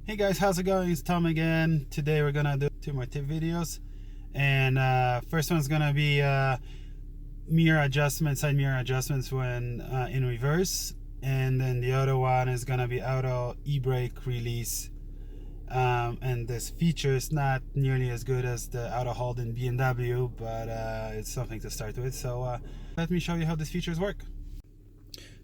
Hey guys, how's it going? It's Tom again. Today we're gonna do 2 more tip videos, and first one's gonna be mirror adjustments, side mirror adjustments when in reverse, and then the other one is gonna be auto e-brake release. And this feature is not nearly as good as the auto hold in BMW, but it's something to start with. So let me show you how these features work.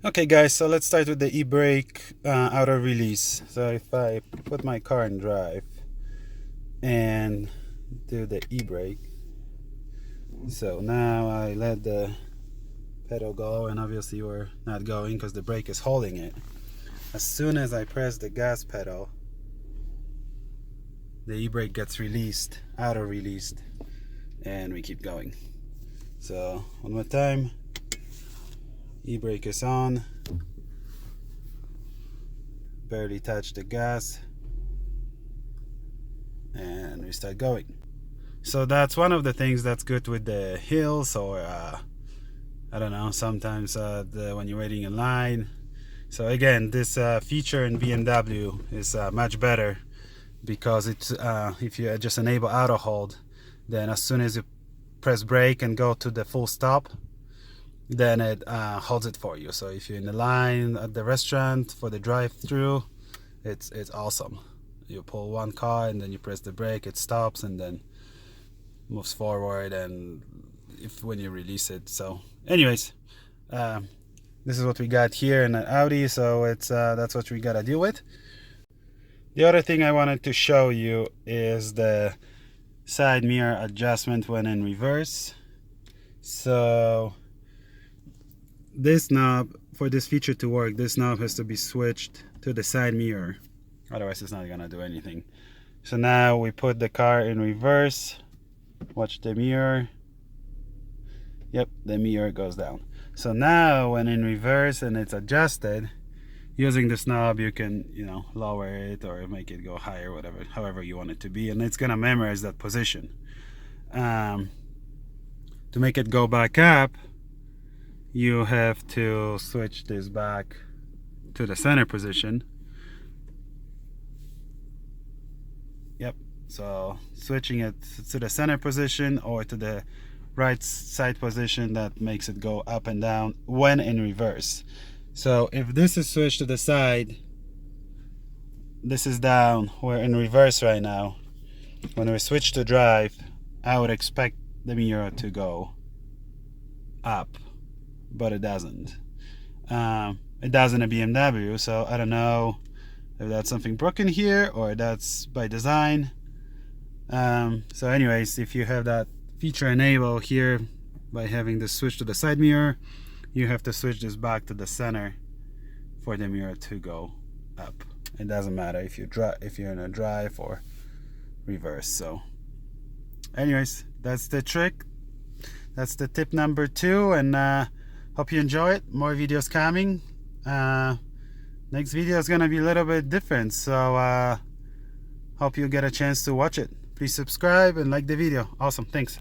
Okay guys, so let's start with the e-brake auto release. So if I put my car in drive and do the e-brake, so now I let the pedal go, and obviously we're not going because the brake is holding it. As soon as I press the gas pedal, the e-brake gets released, auto released, and we keep going. So one more time. E-brake is on, barely touch the gas, and we start going. So that's one of the things that's good with the hills, or I don't know, sometimes when you're waiting in line. So again, this feature in BMW is much better, because it's if you just enable auto hold, then as soon as you press brake and go to the full stop, then it holds it for you. So if you're in the line at the restaurant for the drive-through, it's awesome. You pull one car and then you press the brake, it stops and then moves forward, and when you release it. So anyways, this is what we got here in an Audi, so it's that's what we gotta deal with. The other thing I wanted to show you is the side mirror adjustment when in reverse. So this knob, for this feature to work, this knob has to be switched to the side mirror, otherwise it's not gonna do anything. So now we put the car in reverse, watch the mirror. Yep, the mirror goes down. So now when in reverse and it's adjusted, using this knob you can, lower it or make it go higher, whatever, however you want it to be, and it's gonna memorize that position. To make it go back up, you have to switch this back to the center position. Yep, so switching it to the center position or to the right side position, that makes it go up and down when in reverse. So if this is switched to the side, this is down, we're in reverse right now. When we switch to drive, I would expect the mirror to go up, but it doesn't. It does in a BMW, so I don't know if that's something broken here or that's by design. So anyways, if you have that feature enabled here by having the switch to the side mirror, you have to switch this back to the center for the mirror to go up. It doesn't matter if you're in a drive or reverse. So anyways, that's the trick. That's the tip number 2, and hope you enjoy it. More videos coming. Next video is gonna be a little bit different, so hope you get a chance to watch it. Please subscribe and like the video. Awesome, thanks.